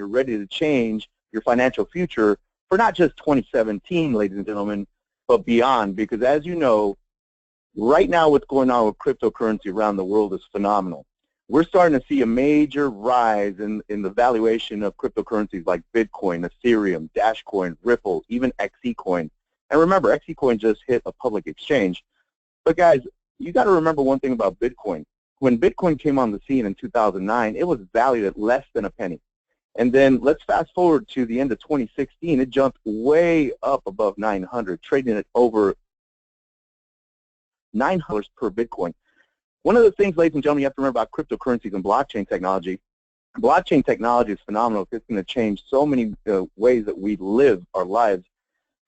you're ready to change your financial future for not just 2017, ladies and gentlemen, but beyond. Because as you know, right now what's going on with cryptocurrency around the world is phenomenal. We're starting to see a major rise in the valuation of cryptocurrencies like Bitcoin, Ethereum, Dashcoin, Ripple, even XeCoin. And remember, XeCoin just hit a public exchange. But guys, you got to remember one thing about Bitcoin. When Bitcoin came on the scene in 2009, it was valued at less than a penny. And then let's fast forward to the end of 2016, it jumped way up above 900, trading at over $900 per Bitcoin. One of the things, ladies and gentlemen, you have to remember about cryptocurrencies and blockchain technology is phenomenal. It's going to change so many ways that we live our lives,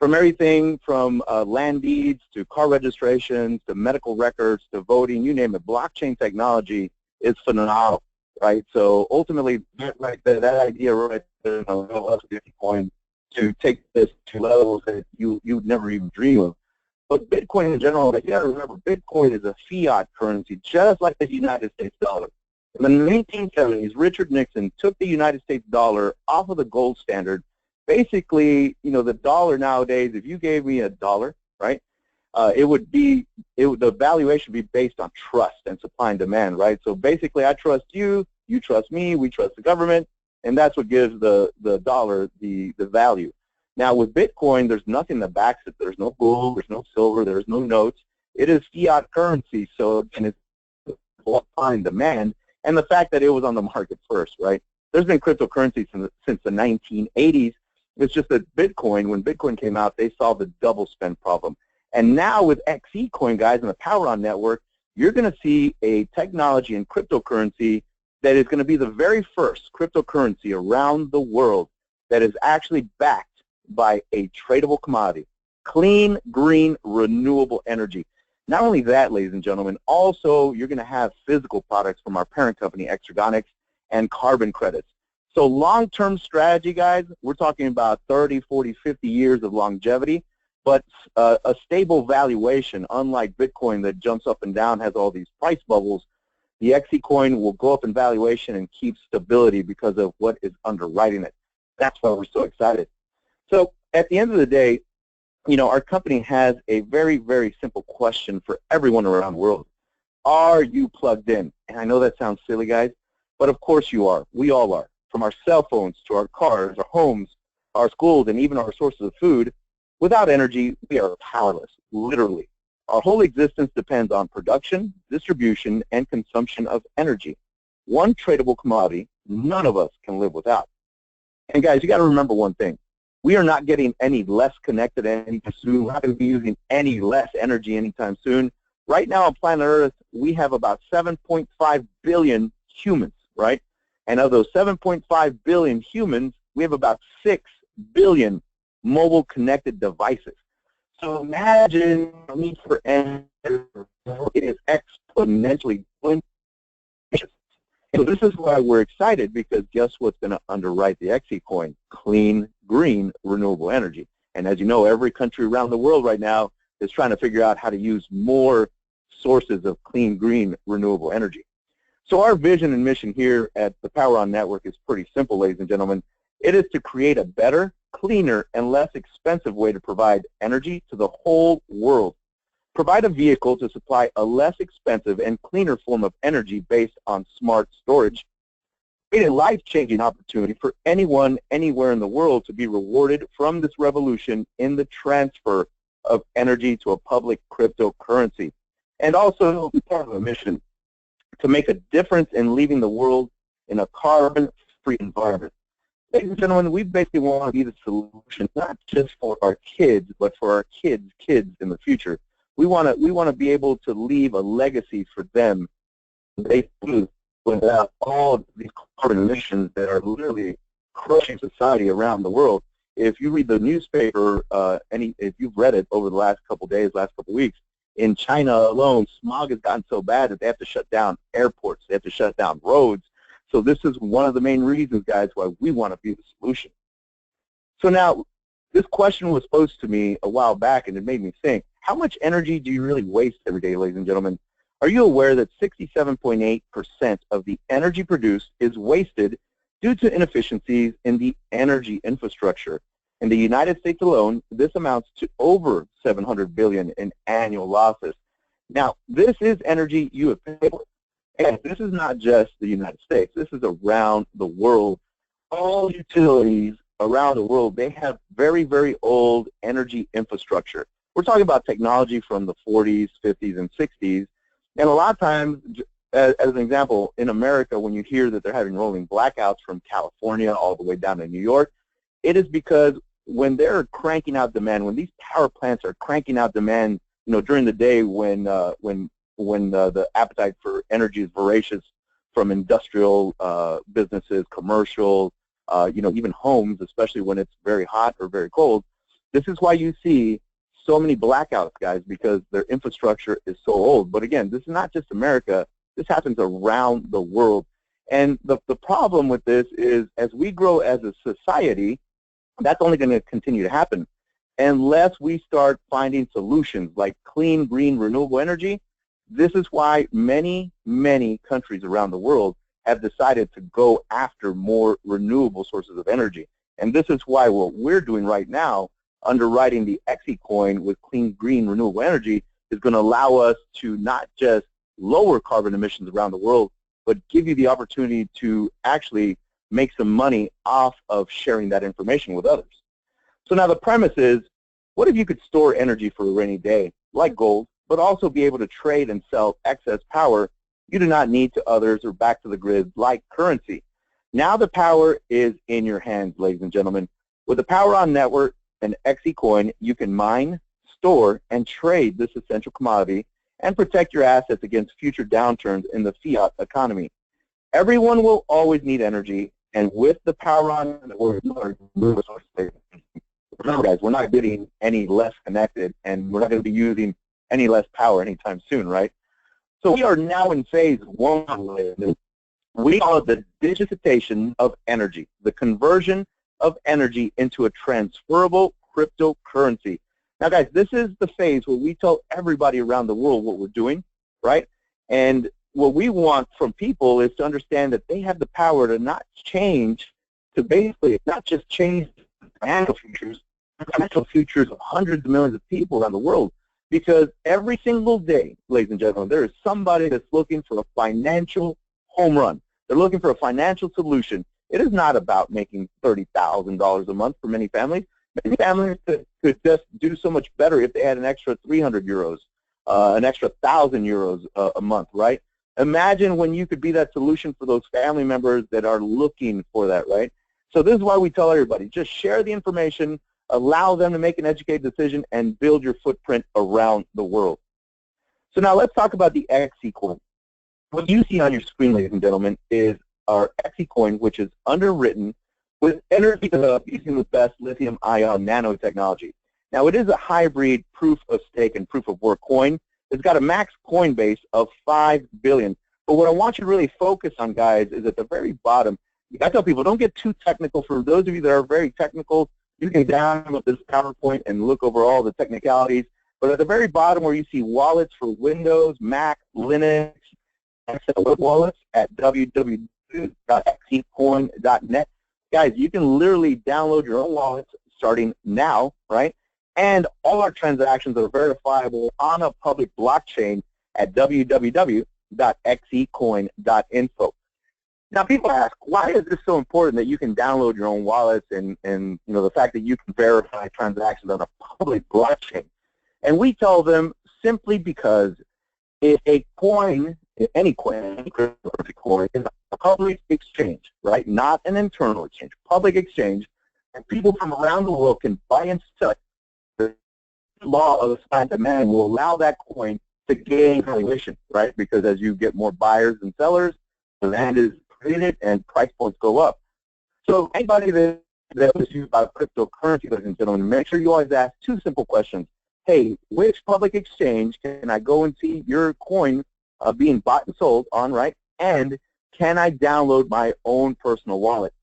from everything from land deeds to car registrations to medical records to voting, you name it. Blockchain technology is phenomenal, right? So ultimately, that idea right there, Bitcoin, to take this to levels that you'd never even dream of. But Bitcoin in general, you got to remember, Bitcoin is a fiat currency, just like the United States dollar. In the 1970s, Richard Nixon took the United States dollar off of the gold standard. Basically, you know, the dollar nowadays, if you gave me a dollar, right, the valuation would be based on trust and supply and demand, right? So basically, I trust you, you trust me, we trust the government, and that's what gives the dollar the value. Now, with Bitcoin, there's nothing that backs it. There's no gold, there's no silver, there's no notes. It is fiat currency, so and it's supply and demand, and the fact that it was on the market first, right? There's been cryptocurrencies since the 1980s. It's just that Bitcoin, when Bitcoin came out, they solved the double spend problem. And now with XeCoin, guys, and the Power On network, you're going to see a technology in cryptocurrency that is going to be the very first cryptocurrency around the world that is actually backed by a tradable commodity, clean, green, renewable energy. Not only that, ladies and gentlemen, also you're going to have physical products from our parent company, XeCoin, and carbon credits. So long-term strategy, guys, we're talking about 30, 40, 50 years of longevity, but a stable valuation, unlike Bitcoin that jumps up and down, has all these price bubbles. The XeCoin will go up in valuation and keep stability because of what is underwriting it. That's why we're so excited. So at the end of the day, you know, our company has a very, very simple question for everyone around the world. Are you plugged in? And I know that sounds silly, guys, but of course you are. We all are. From our cell phones to our cars, our homes, our schools, and even our sources of food, without energy, we are powerless, literally. Our whole existence depends on production, distribution, and consumption of energy. One tradable commodity none of us can live without. And guys, you got to remember one thing. We are not getting any less connected anytime soon. We're not going to be using any less energy anytime soon. Right now on planet Earth, we have about 7.5 billion humans, right? And of those 7.5 billion humans, we have about 6 billion mobile connected devices. So imagine the need for energy. It is exponentially growing. So this is why we're excited, because guess what's going to underwrite the XeCoin? Clean, green, renewable energy. And as you know, every country around the world right now is trying to figure out how to use more sources of clean, green, renewable energy. So our vision and mission here at the Power On Network is pretty simple, ladies and gentlemen. It is to create a better, cleaner, and less expensive way to provide energy to the whole world. Provide a vehicle to supply a less expensive and cleaner form of energy based on smart storage. Create a life-changing opportunity for anyone, anywhere in the world to be rewarded from this revolution in the transfer of energy to a public cryptocurrency. And also be part of a mission to make a difference in leaving the world in a carbon-free environment. Ladies and gentlemen, we basically want to be the solution, not just for our kids, but for our kids' kids in the future. We want to be able to leave a legacy for them basically without all these carbon emissions that are literally crushing society around the world. If you read the newspaper, if you've read it over the last couple days, last couple weeks, in China alone, smog has gotten so bad that they have to shut down airports. They have to shut down roads. So this is one of the main reasons, guys, why we want to be the solution. So now, this question was posed to me a while back, and it made me think, how much energy do you really waste every day, ladies and gentlemen? Are you aware that 67.8% of the energy produced is wasted due to inefficiencies in the energy infrastructure. In the United States alone, this amounts to over $700 billion in annual losses. Now, this is energy you have paid for. And this is not just the United States. This is around the world. All utilities around the world, they have very, very old energy infrastructure. We're talking about technology from the 40s, 50s, and 60s. And a lot of times, as an example, in America, when you hear that they're having rolling blackouts from California all the way down to New York, it is because when they're cranking out demand, when these power plants are cranking out demand, during the day when the appetite for energy is voracious from industrial businesses, commercial, even homes, especially when it's very hot or very cold. This is why you see so many blackouts, guys, because their infrastructure is so old. But again, this is not just America. This happens around the world. And the problem with this is as we grow as a society, that's only going to continue to happen unless we start finding solutions like clean, green, renewable energy. This is why many, many countries around the world have decided to go after more renewable sources of energy. And this is why what we're doing right now, underwriting the XeCoin with clean, green, renewable energy, is going to allow us to not just lower carbon emissions around the world, but give you the opportunity to actually make some money off of sharing that information with others. So now the premise is, what if you could store energy for a rainy day, like gold, but also be able to trade and sell excess power you do not need to others or back to the grid like currency? Now the power is in your hands, ladies and gentlemen. With the Power On Network and XeCoin, you can mine, store, and trade this essential commodity and protect your assets against future downturns in the fiat economy. Everyone will always need energy, and with the Power On Network, remember, guys, we're not getting any less connected, and we're not going to be using any less power anytime soon, right? So we are now in phase one. We call it the digitization of energy, the conversion of energy into a transferable cryptocurrency. Now, guys, this is the phase where we tell everybody around the world what we're doing, right? And what we want from people is to understand that they have the power to not change, to basically not just change the financial futures of hundreds of millions of people around the world. Because every single day, ladies and gentlemen, there is somebody that's looking for a financial home run. They're looking for a financial solution. It is not about making $30,000 a month for many families. Many families could just do so much better if they had an extra 300 euros, an extra 1,000 euros a month, right? Imagine when you could be that solution for those family members that are looking for that, right? So this is why we tell everybody, just share the information, allow them to make an educated decision, and build your footprint around the world. So now let's talk about the XeCoin. What you see on your screen, ladies and gentlemen, is our XeCoin, which is underwritten with energy developed using the best lithium-ion nanotechnology. Now, it is a hybrid proof-of-stake and proof-of-work coin. It's got a max coin base of 5 billion. But what I want you to really focus on, guys, is at the very bottom. I tell people, don't get too technical. For those of you that are very technical, you can download this PowerPoint and look over all the technicalities. But at the very bottom where you see wallets for Windows, Mac, Linux, web wallets at www.xecoin.net, guys, you can literally download your own wallets starting now, right? And all our transactions are verifiable on a public blockchain at www.xecoin.info. Now, people ask, why is this so important that you can download your own wallets and the fact that you can verify transactions on a public blockchain? And we tell them simply because if a coin, any coin, any cryptocurrency is a public exchange, right? Not an internal exchange, public exchange, and people from around the world can buy and sell it. The law of supply and demand will allow that coin to gain valuation, right? Because as you get more buyers and sellers, demand is created and price points go up. So anybody that was used about cryptocurrency, ladies and gentlemen, make sure you always ask two simple questions. Hey, which public exchange can I go and see your coin being bought and sold on, right? And can I download my own personal wallet?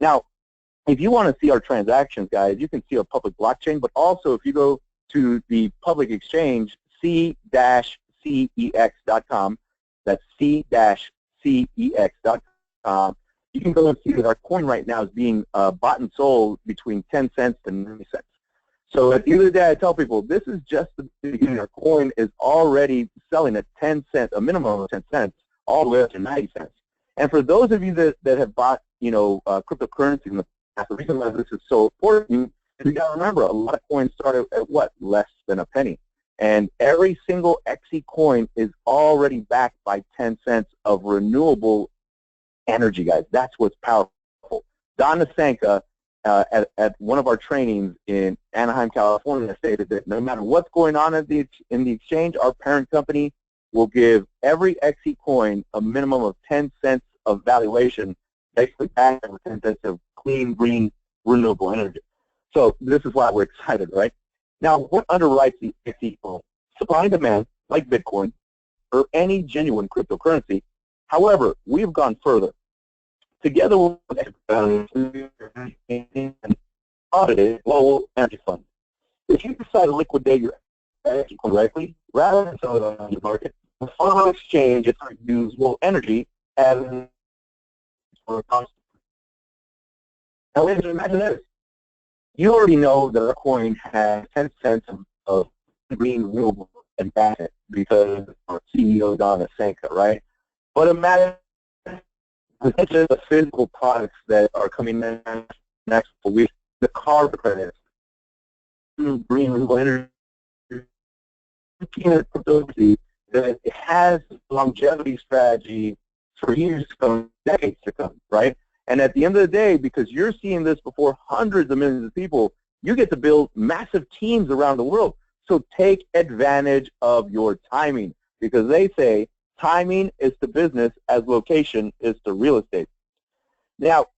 Now, if you want to see our transactions, guys, you can see our public blockchain, but also if you go to the public exchange, c-cex.com, that's c-cex.com, you can go and see that our coin right now is being bought and sold between 10 cents to 90 cents. So at the end of the day, I tell people, this is just the beginning. Our coin is already selling at 10 cents, a minimum of 10 cents, all the way up to 90 cents. And for those of you that have bought, cryptocurrency in the past, the reason why this is so important is you got to remember, a lot of coins started at what? Less than a penny. And every single XeCoin is already backed by 10 cents of renewable energy, guys. That's what's powerful. Don Nasenka, at one of our trainings in Anaheim, California, stated that no matter what's going on in the exchange, our parent company will give every XeCoin a minimum of 10 cents of valuation, basically backed with 10 cents of clean, green, renewable energy. So this is why we're excited, right? Now, what underwrites the XeCoin? Supply and demand, like Bitcoin, or any genuine cryptocurrency. However, we've gone further. Together with audited global energy fund. If you decide to liquidate your energy correctly, rather than sell it on the market, the fund exchange its usable energy as for a cost. Now, ladies, imagine this. You already know that our coin has 10 cents of green renewable and back it because our CEO Don Nasenka, right? But imagine just the physical products that are coming in next week, the carbon credits, green renewable energy, cryptocurrency that it has longevity strategy for years to come, decades to come, right? And at the end of the day, because you're seeing this before hundreds of millions of people, you get to build massive teams around the world. So take advantage of your timing, because they say timing is to business as location is to real estate. Now,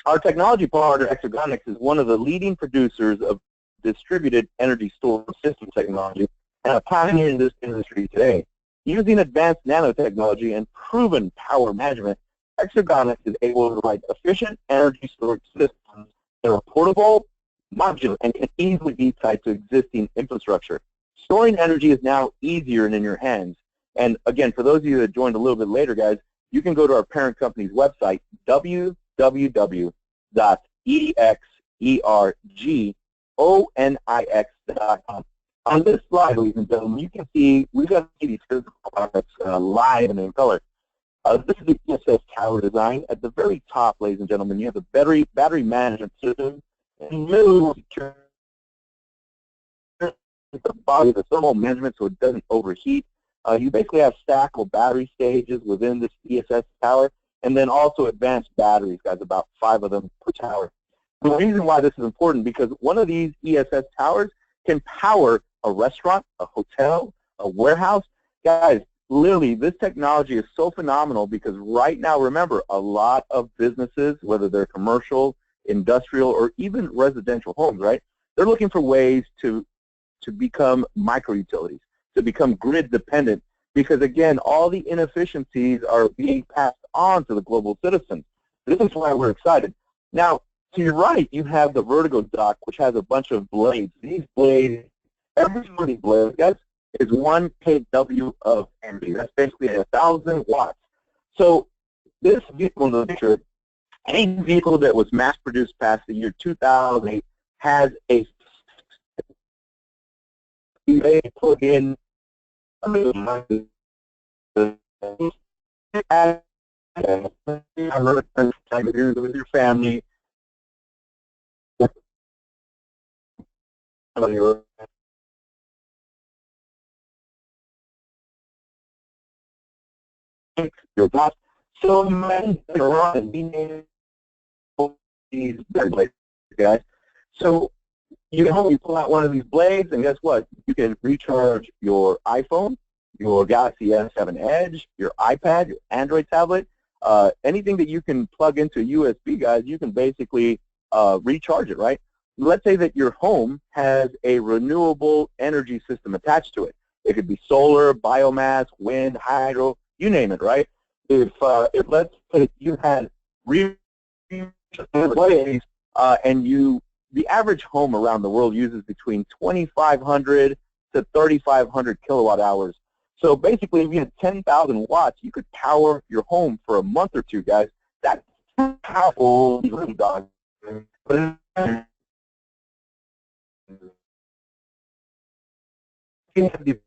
our technology partner, XeCoin, is one of the leading producers of distributed energy storage system technology and a pioneer in this industry today. Using advanced nanotechnology and proven power management, XeCoin is able to provide efficient energy storage systems that are portable, modular, and can easily be tied to existing infrastructure. Storing energy is now easier and in your hands. And again, for those of you that joined a little bit later, guys, you can go to our parent company's website, www.exeronix.com. On this slide, ladies and gentlemen, you can see we've got these physical products live and in color. This is the ESS tower design. At the very top, ladies and gentlemen, you have the battery management system. In the middle, the body, the thermal management so it doesn't overheat. You basically have stackable battery stages within this ESS tower, and then also advanced batteries, guys, about 5 of them per tower. And the reason why this is important, because one of these ESS towers can power a restaurant, a hotel, a warehouse. Guys, literally, this technology is so phenomenal because right now, remember, a lot of businesses, whether they're commercial, industrial, or even residential homes, right, they're looking for ways to become micro-utilities, to become grid dependent, because again, all the inefficiencies are being passed on to the global citizens. This is why we're excited. Now, to your right, you have the vertigo dock, which has a bunch of blades. These blades, every one of these blades, guys, is 1 kW of energy. That's basically 1,000 watts. So this vehicle in the picture, any vehicle that was mass-produced past the year 2008 has a plug in with your family. Your boss. So imagine around being these blades, guys. So you can only pull out one of these blades, and guess what? You can recharge your iPhone, your Galaxy S7 Edge, your iPad, your Android tablet, anything that you can plug into USB, guys. You can basically recharge it, right? Let's say that your home has a renewable energy system attached to it. It could be solar, biomass, wind, hydro, you name it, right? If let's say you had blades, and the average home around the world uses between 2,500 to 3,500 kilowatt hours. So basically, if you had 10,000 watts, you could power your home for a month or two, guys. That's powerful little dog, but it's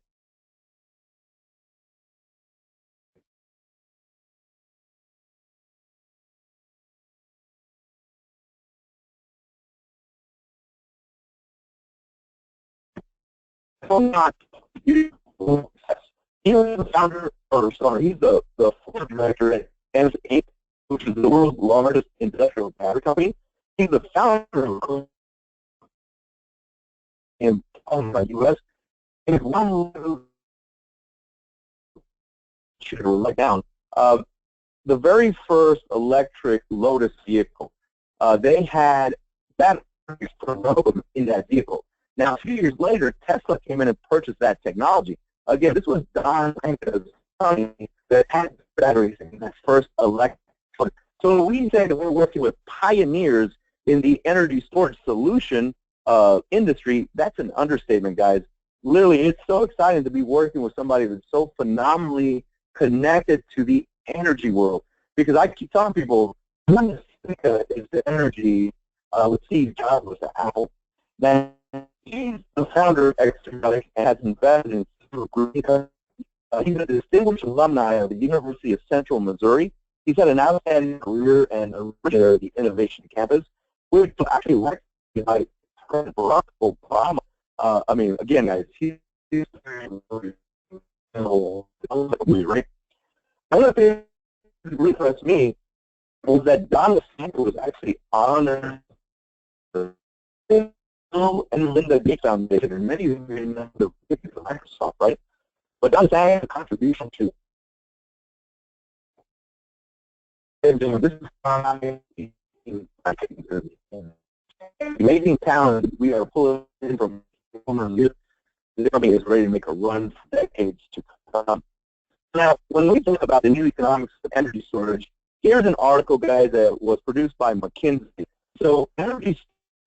not beautiful. He was the founder, or sorry, he's the former director at Inc., which is the world's largest industrial battery company. He's the founder of in the U.S. And one little shooter right down. The very first electric Lotus vehicle, they had batteries in that vehicle. Now, a few years later, Tesla came in and purchased that technology. Again, this was Don Franco's company that had batteries in that first electric. So when we say that we're working with pioneers in the energy storage solution industry, that's an understatement, guys. Literally, it's so exciting to be working with somebody that's so phenomenally connected to the energy world. Because I keep telling people, one is the energy with Steve Jobs with Apple. Then he's the founder of Xpress and has invested in Group. He's a distinguished alumni of the University of Central Missouri. He's had an outstanding career and originator of the Innovation Campus, which actually worked by President Barack Obama. I mean, again, guys, he's right? One of the things that really impressed me was that Don DeSantis was actually honored and Linda Gates Foundation, and many of you remember the Microsoft, right? But Don DeSantis had a contribution to this amazing talent we are pulling in from former years. This company is ready to make a run for decades to come. Now, when we think about the new economics of energy storage, here's an article, guys, that was produced by McKinsey. So energy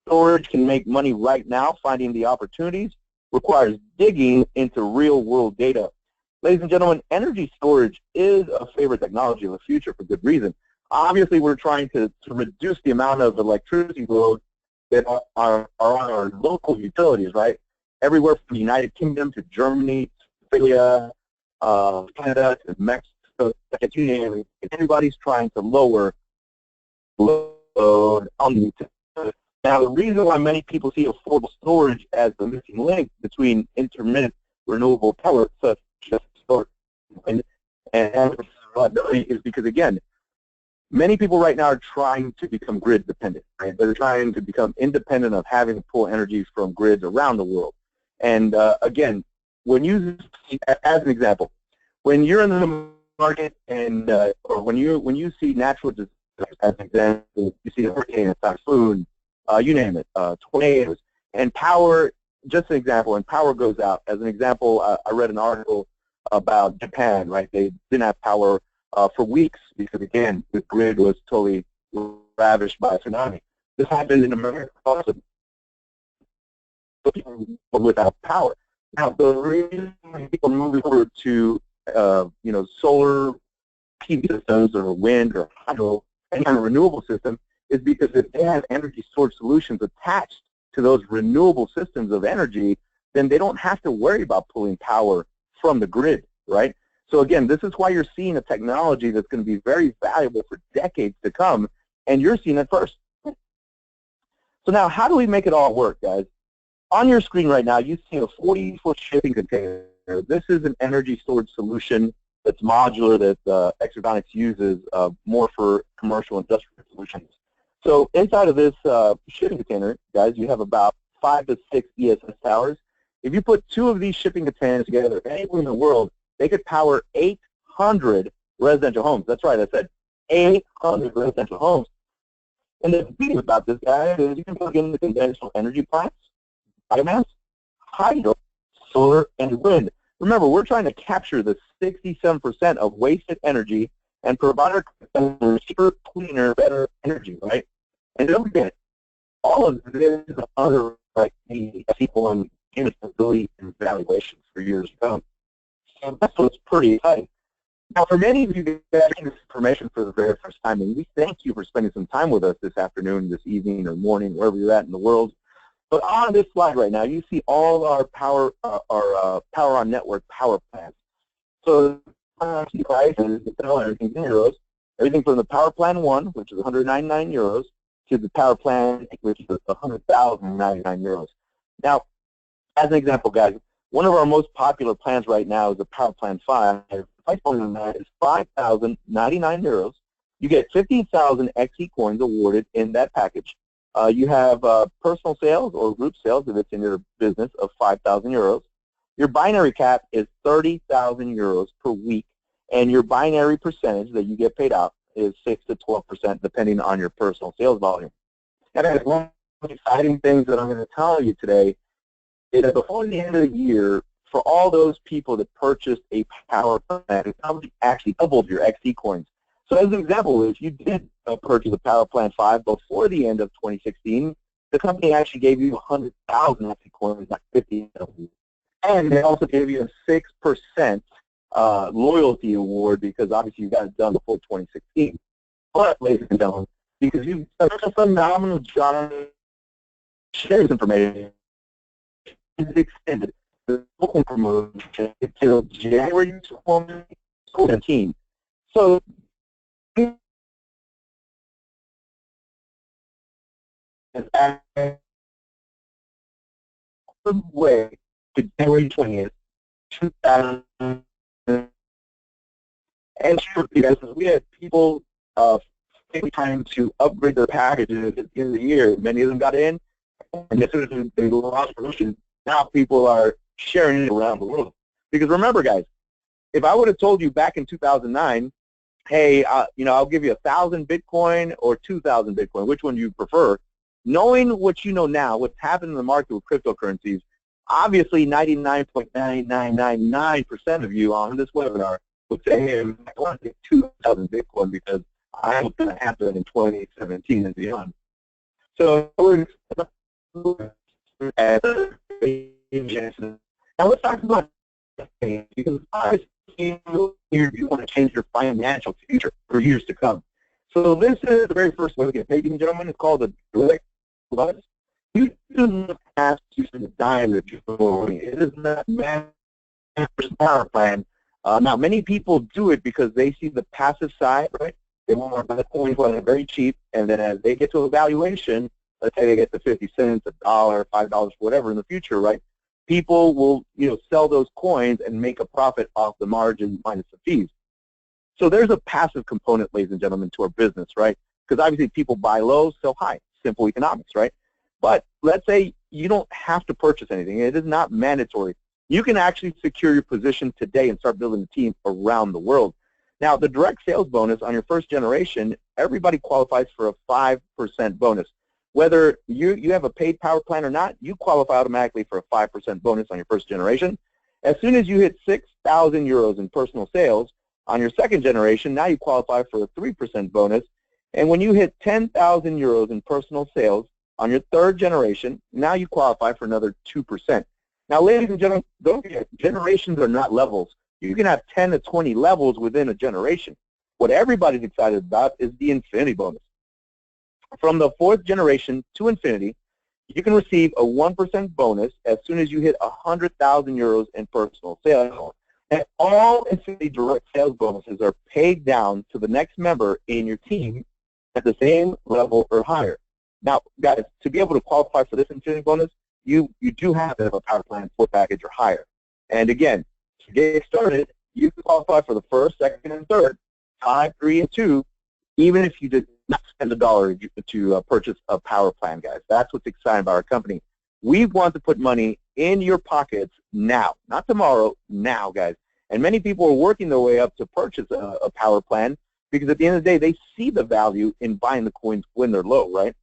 storage can make money right now. Finding the opportunities requires digging into real-world data. Ladies and gentlemen, energy storage is a favorite technology of the future for good reason. Obviously, we're trying to reduce the amount of electricity load that are on our local utilities, right? Everywhere from the United Kingdom to Germany, Australia, Canada to Mexico, everybody's trying to lower load on the utility. Now, the reason why many people see affordable storage as the missing link between intermittent renewable power, such as storage and reliability, is because, again, many people right now are trying to become grid dependent, right? They're trying to become independent of having to pull energy from grids around the world. And again, when you, as an example, when you're in the market and or when you see natural disasters, as an example, you see a hurricane, a typhoon, you name it, tornadoes, and power. Just an example, and power goes out. As an example, I read an article about Japan, right? They didn't have power for weeks because, again, the grid was totally ravaged by a tsunami. This happened in America also. People without power. Now, the reason people move over to solar PV systems or wind or hydro, any kind of renewable system, is because if they have energy storage solutions attached to those renewable systems of energy, then they don't have to worry about pulling power from the grid, right? So again, this is why you're seeing a technology that's going to be very valuable for decades to come, and you're seeing it first. So now, how do we make it all work, guys? On your screen right now, you see a 40-foot shipping container. This is an energy storage solution that's modular that Xecoin uses more for commercial industrial solutions. So inside of this shipping container, guys, you have about 5 to 6 ESS towers. If you put 2 of these shipping containers together anywhere in the world, they could power 800 residential homes. That's right, I said 800 residential homes. And the beauty about this, guys, is you can plug in the conventional energy plants, biomass, hydro, solar, and wind. Remember, we're trying to capture the 67% of wasted energy and provide our customers cheaper, cleaner, better energy, right? And don't forget, all of this is under the XeCoin stability and valuations for years to come. So that's what's pretty exciting. Now, for many of you guys getting this information for the very first time, and we thank you for spending some time with us this afternoon, this evening, or morning, wherever you're at in the world. But on this slide right now, you see all our power on network power plans. So prices, everything's in euros. Everything from the power plan 1, which is 199 euros, to the power plan, which is 100,099 euros. Now, as an example, guys, one of our most popular plans right now is the power plan 5. The price point on that is 5,099 euros. You get 15,000 XeCoins awarded in that package. You have personal sales or group sales, if it's in your business, of 5,000 euros. Your binary cap is 30,000 euros per week, and your binary percentage that you get paid out is 6 to 12%, depending on your personal sales volume. And that's one of the exciting things that I'm going to tell you today is that before the end of the year, for all those people that purchased a power plan, the company actually doubled your XeCoins. So as an example, if you did purchase a power plan 5 before the end of 2016, the company actually gave you 100,000 XeCoins, not 50,000. And they also gave you a 6% loyalty award because obviously you got it done before 2016. But, ladies and gentlemen, because you've done such a phenomenal job sharing this information, it's extended the local promotion until January 2017. So, way to January 20th, 2000. And sure, guys, we had people taking time to upgrade their packages at the end of the year. Many of them got in, and as soon as they lost promotion, now people are sharing it around the world. Because remember, guys, if I would have told you back in 2009, hey, I'll give you 1,000 Bitcoin or 2,000 Bitcoin, which one do you prefer? Knowing what you know now, what's happened in the market with cryptocurrencies, obviously 99.9999% of you on this webinar would say, hey, I want to get 2,000 Bitcoin because I know what's going to happen in 2017 and beyond. So now let's talk about because obviously you want to change your financial future for years to come. So this is the very first way we get paid, ladies and gentlemen. It's called the direct deposit. You do not have to spend a dime if you're going. It is not a power plan. Now, many people do it because they see the passive side, right? They want to buy the coins when they're very cheap, and then as they get to a valuation, let's say they get to 50 cents, $1, $5, whatever in the future, right? People will, sell those coins and make a profit off the margin minus the fees. So there's a passive component, ladies and gentlemen, to our business, right? Because obviously people buy low, sell high. Simple economics, right? But let's say you don't have to purchase anything. It is not mandatory. You can actually secure your position today and start building a team around the world. Now, the direct sales bonus on your first generation, everybody qualifies for a 5% bonus. Whether you have a paid power plan or not, you qualify automatically for a 5% bonus on your first generation. As soon as you hit 6,000 euros in personal sales on your second generation, now you qualify for a 3% bonus. And when you hit 10,000 euros in personal sales on your third generation, now you qualify for another 2%. Now, ladies and gentlemen, don't forget, generations are not levels. You can have 10 to 20 levels within a generation. What everybody's excited about is the infinity bonus. From the fourth generation to infinity, you can receive a 1% bonus as soon as you hit 100,000 euros in personal sales. And all infinity direct sales bonuses are paid down to the next member in your team at the same level or higher. Now, guys, to be able to qualify for this infinity bonus, you do have to have a power plan 4 package or higher. And again, to get started, you can qualify for the first, second, and third, 5, 3, and 2, even if you did not spend $1 to purchase a power plan, guys. That's what's exciting about our company. We want to put money in your pockets now, not tomorrow, now, guys. And many people are working their way up to purchase a power plan because at the end of the day, they see the value in buying the coins when they're low, right?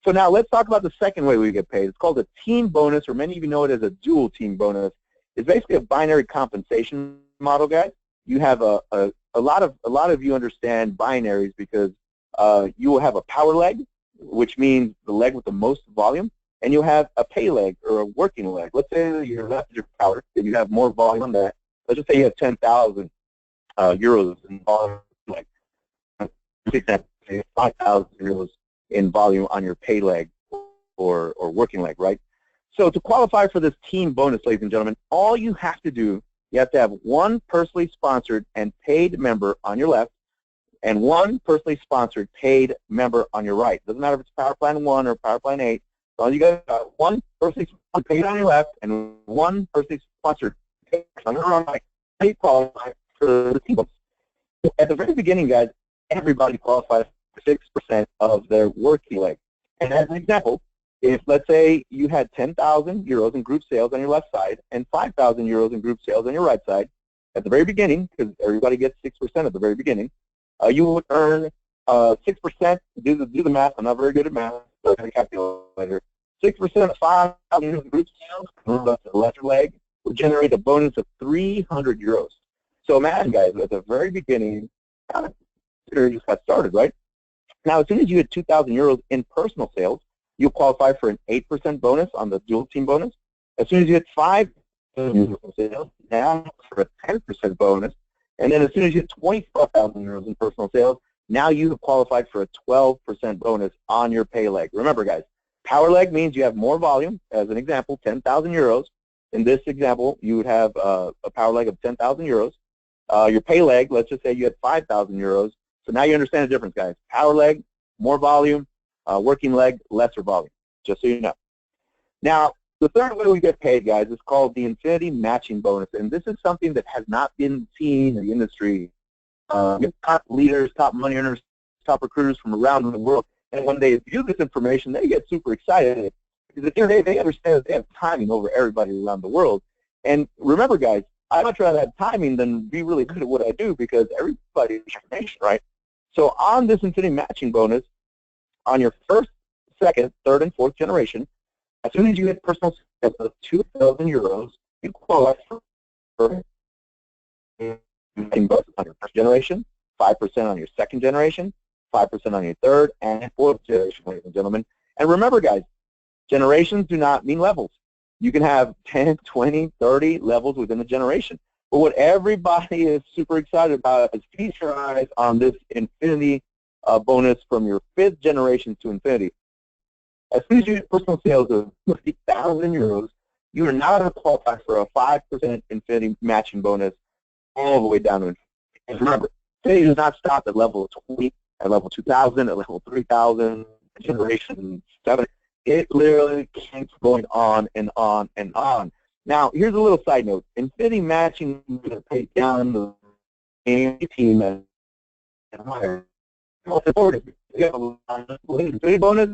So now let's talk about the second way we get paid. It's called a team bonus, or many of you know it as a dual team bonus. It's basically a binary compensation model, guys. You have a lot of you understand binaries because you will have a power leg, which means the leg with the most volume, and you'll have a pay leg or a working leg. Let's say you're left your power and you have more volume on that. Let's just say you have 10,000 euros in volume, like 5,000 euros in volume on your pay leg or working leg, right? So to qualify for this team bonus, ladies and gentlemen, all you have to do, you have to have one personally sponsored and paid member on your left and one personally sponsored paid member on your right. Doesn't matter if it's Power Plan 1 or Power Plan 8. So you got one personally sponsored paid on your left and one personally sponsored paid on your right. You qualify for the team bonus. At the very beginning, guys, everybody qualifies for 6% of their working leg. And as an example, if, let's say, you had 10,000 euros in group sales on your left side and 5,000 euros in group sales on your right side, at the very beginning, because everybody gets 6% at the very beginning, you would earn 6%. Do the math. I'm not very good at math, so I have a calculator. 6% of 5,000 euros in group sales, the left leg, would generate a bonus of 300 euros. So imagine, guys, at the very beginning, you just got started, right? Now, as soon as you hit 2,000 euros in personal sales, you'll qualify for an 8% bonus on the dual team bonus. As soon as you hit 5,000 euros in sales, now for a 10% bonus. And then as soon as you hit 24,000 euros in personal sales, now you have qualified for a 12% bonus on your pay leg. Remember, guys, power leg means you have more volume. As an example, 10,000 euros. In this example, you would have a power leg of 10,000 euros. Your pay leg, let's just say you had 5,000 euros. So now you understand the difference, guys. Power leg, more volume. Working leg, lesser volume, just so you know. Now, the third way we get paid, guys, is called the infinity matching bonus. And this is something that has not been seen in the industry. Top leaders, top money earners, top recruiters from around the world. And when they view this information, they get super excited because they understand that they have timing over everybody around the world. And remember, guys, I'd much rather have timing than be really good at what I do because everybody is information, right? So on this infinity matching bonus, on your first, second, third, and fourth generation, as soon as you hit personal sales of 2,000 euros, you qualify for bonus on your first generation, 5% on your second generation, 5% on your third and fourth generation, ladies and gentlemen. And remember, guys, generations do not mean levels. You can have 10, 20, 30 levels within a generation. But what everybody is super excited about is feast your eyes on this infinity bonus from your fifth generation to infinity. As soon as you hit personal sales of 50,000 euros, you are now going to qualify for a 5% infinity matching bonus all the way down to infinity. And remember, infinity does not stop at level 20, at level 2,000, at level 3,000, generation 7. It literally keeps going on and on and on. Now, here's a little side note. Infinity matching is going to take down the team and higher. Most important, you have a infinity bonus,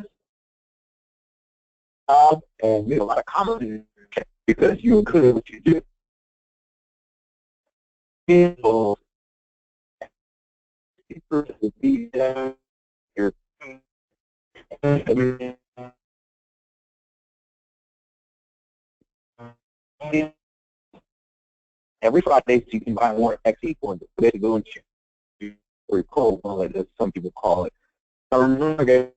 and you have a lot of comments because you're good at what you do. People, every Friday, so you can buy more XeCoin to go into or your cold wallet, as some people call it. Now remember, guys,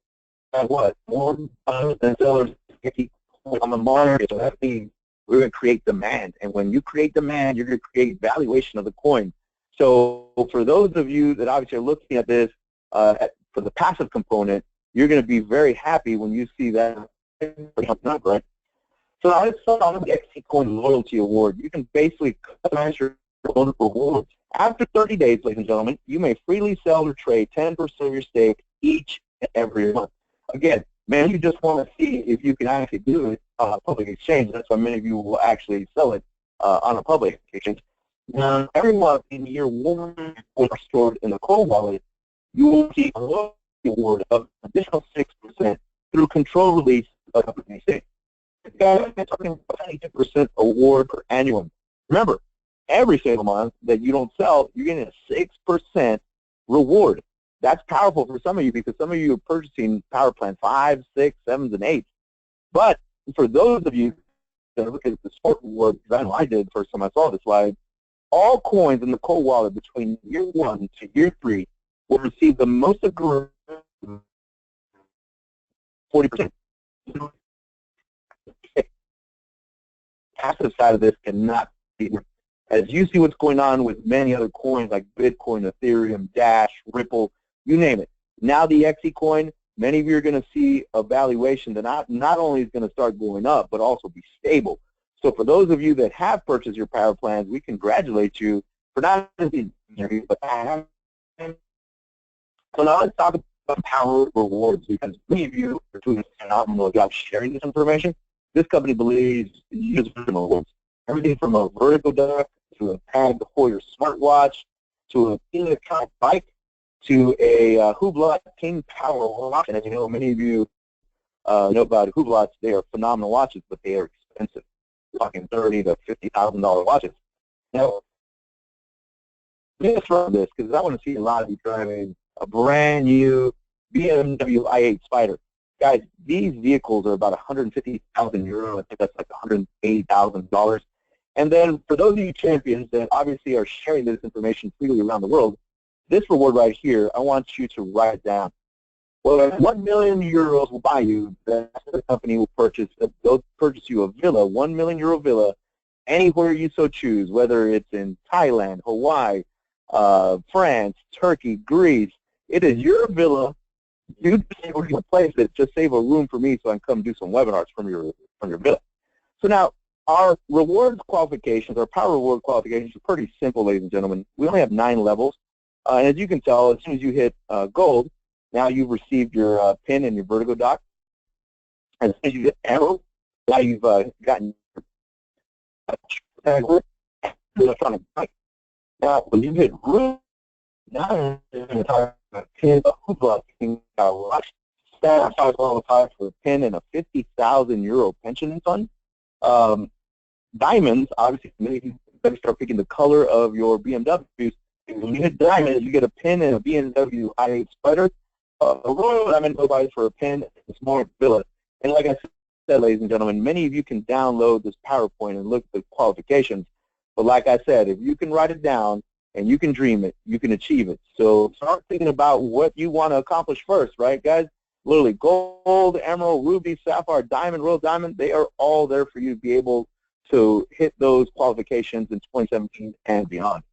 what? More buyers than sellers on the market. So that means we're going to create demand. And when you create demand, you're going to create valuation of the coin. So for those of you that obviously are looking at this for the passive component, you're going to be very happy when you see that up, right? So now let's start on the XeCoin Loyalty Award. You can basically customize your own rewards. After 30 days, ladies and gentlemen, you may freely sell or trade 10% of your stake each and every month. Again, man, you just want to see if you can actually do it on a public exchange. That's why many of you will actually sell it on a public exchange. Now, every month in year 1 are stored in the cold wallet, you will see a loyalty award of additional 6% through control release of the company stake. Guys, I'm talking about 22% award per annual. Remember, every single month that you don't sell, you're getting a 6% reward. That's powerful for some of you because some of you are purchasing Power Plan 5, 6, 7s, and 8s. But for those of you that look at the sport reward, because I know I did the first time I saw this slide, all coins in the cold wallet between year 1 to year 3 will receive the most aggressive 40%. Passive side of this cannot be As you see what's going on with many other coins like Bitcoin, Ethereum, Dash, Ripple, you name it. Now the XeCoin, many of you are going to see a valuation that not only is going to start going up, but also be stable. So for those of you that have purchased your power plans, we congratulate you for not being here, but so now let's talk about power rewards, because many of you are doing a phenomenal job sharing this information. This company believes in user rewards. Everything from a vertical duct to a Tag Heuer smartwatch to a electronic bike to a Hublot King Power watch. And as you know, many of you know about Hublots. They are phenomenal watches, but they are expensive. We're talking $30,000 to $50,000 watches. Now, let me throw this because I want to see a lot of you driving a brand new BMW i8 Spider. Guys, these vehicles are about 150,000 euro. I think that's like $180,000. And then for those of you champions that obviously are sharing this information freely around the world, this reward right here, I want you to write it down. Well, 1 million euros will buy you, the company will purchase, they'll purchase you a villa, 1 million euro villa, anywhere you so choose, whether it's in Thailand, Hawaii, France, Turkey, Greece. It is your villa. You decide where you want to place it. Just save a room for me so I can come do some webinars from your villa. So now, our rewards qualifications, our power reward qualifications are pretty simple, ladies and gentlemen. We only have 9 levels. And as you can tell, as soon as you hit gold, now you've received your pin and your vertigo dock. As soon as you hit emerald, now you've gotten your electronic bike. Now, when you hit ruby, now you're going to talk about pin, a Hublot King watch, staff qualified for a pin and a 50,000 euro pension fund. Diamonds, obviously, many of you better start picking the color of your BMWs. When you hit diamond, you get a pin and a BMW i8 Spider. A royal diamond qualifies for a pin and a small villa. And like I said, ladies and gentlemen, many of you can download this PowerPoint and look at the qualifications. But like I said, if you can write it down and you can dream it, you can achieve it. So start thinking about what you want to accomplish first, right, guys? Literally, gold, emerald, ruby, sapphire, diamond, royal diamond, they are all there for you to be able to hit those qualifications in 2017 and beyond.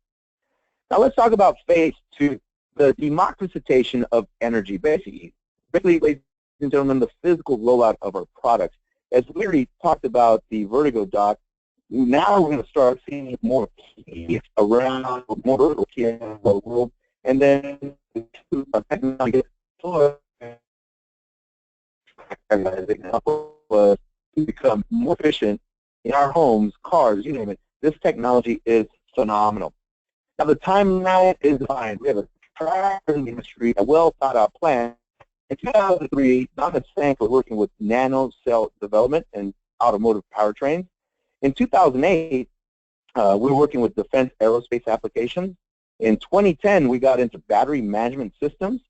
Now let's talk about phase 2, the democratization of energy. Basically, ladies and gentlemen, the physical rollout of our products. As we already talked about the vertigo dock, now we're going to start seeing more keys around, more vertical keys around the world, and then technology to become more efficient in our homes, cars, you name it. This technology is phenomenal. Now the timeline is defined. We have a track in the industry, a well-thought-out plan. In 2003, Donna Sank was working with nano cell development and automotive powertrains. In 2008, we were working with defense aerospace applications. In 2010, we got into battery management systems.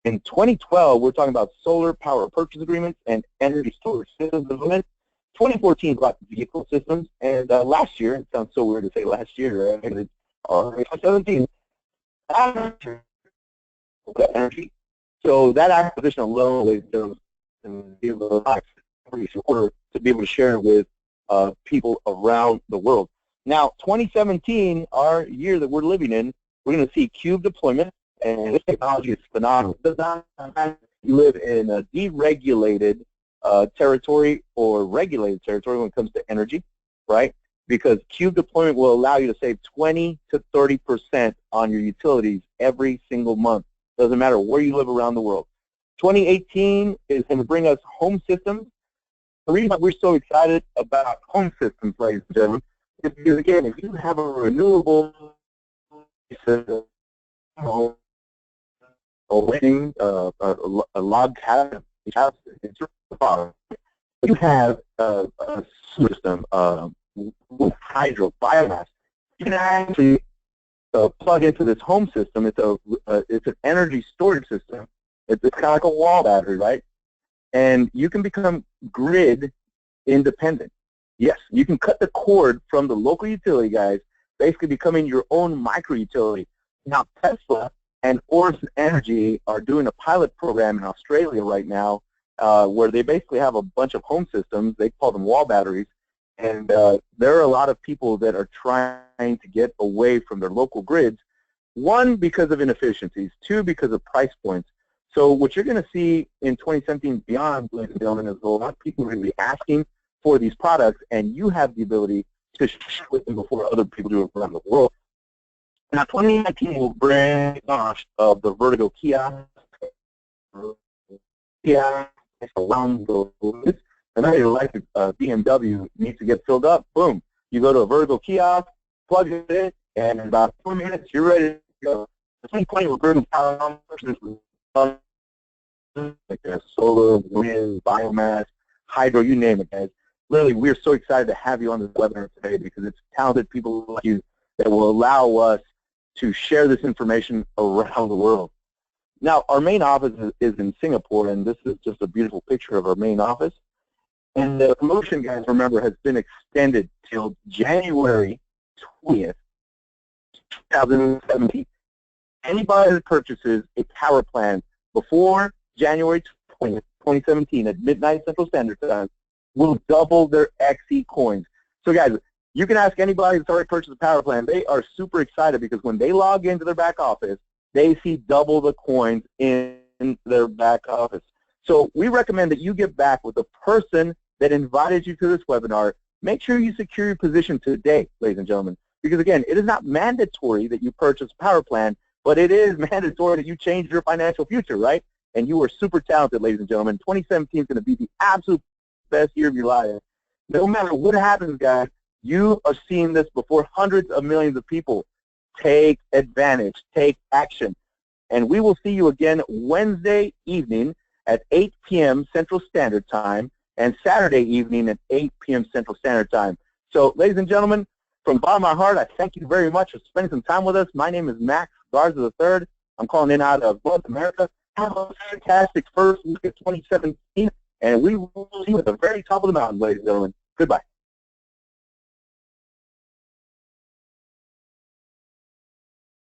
In 2012, we're talking about solar power purchase agreements and energy storage systems development. 2014 brought vehicle systems, and last year, it sounds so weird to say last year, right? 2017, energy. So that acquisition alone, ladies and gentlemen, give a lot of support to be able to share with people around the world. Now, 2017, our year that we're living in, we're going to see cube deployment, and this technology is phenomenal. You live in a deregulated territory or regulated territory when it comes to energy, right? Because cube deployment will allow you to save 20 to 30% on your utilities every single month. Doesn't matter where you live around the world. 2018 is going to bring us home systems. The reason we're so excited about home systems, ladies and gentlemen, is because, again, if you have a renewable system, a log cabin, you have a system with hydro, biomass. You can actually plug into this home system. It's an energy storage system. It's kind of like a wall battery, right? And you can become grid independent. Yes, you can cut the cord from the local utility guys, basically becoming your own micro utility. Now, Tesla and Origin Energy are doing a pilot program in Australia right now where they basically have a bunch of home systems. They call them wall batteries. And there are a lot of people that are trying to get away from their local grids, one, because of inefficiencies, two, because of price points. So what you're going to see in 2017 beyond, ladies and gentlemen, is a lot of people are going to be asking for these products, and you have the ability to share with them before other people do it around the world. Now, 2019 will bring launch of the vertical kiosk around the world. And I like BMW needs to get filled up. Boom. You go to a vertical kiosk, plug it in, and in about 4 minutes, you're ready to go. The 2020 will bring power like solar, wind, biomass, hydro, you name it, guys. Literally, we're so excited to have you on this webinar today because it's talented people like you that will allow us to share this information around the world. Now, our main office is in Singapore, and this is just a beautiful picture of our main office. And the promotion, guys, remember, has been extended till January 20th, 2017. Anybody that purchases a power plan before January 20th, 2017 at midnight Central Standard Time will double their XeCoins. So, guys, you can ask anybody that's already purchased a power plan. They are super excited because when they log into their back office, they see double the coins in their back office. So we recommend that you get back with the person that invited you to this webinar. Make sure you secure your position today, ladies and gentlemen, because again, it is not mandatory that you purchase a power plan, but it is mandatory that you change your financial future, right? And you are super talented, ladies and gentlemen. 2017 is going to be the absolute best year of your life. No matter what happens, guys, you are seeing this before hundreds of millions of people. Take advantage, take action. And we will see you again Wednesday evening at 8 p.m. Central Standard Time and Saturday evening at 8 p.m. Central Standard Time. So, ladies and gentlemen, from the bottom of my heart, I thank you very much for spending some time with us. My name is Max Garza III. I'm calling in out of North America. Have a fantastic first week of 2017, and we will see you at the very top of the mountain, ladies and gentlemen. Goodbye.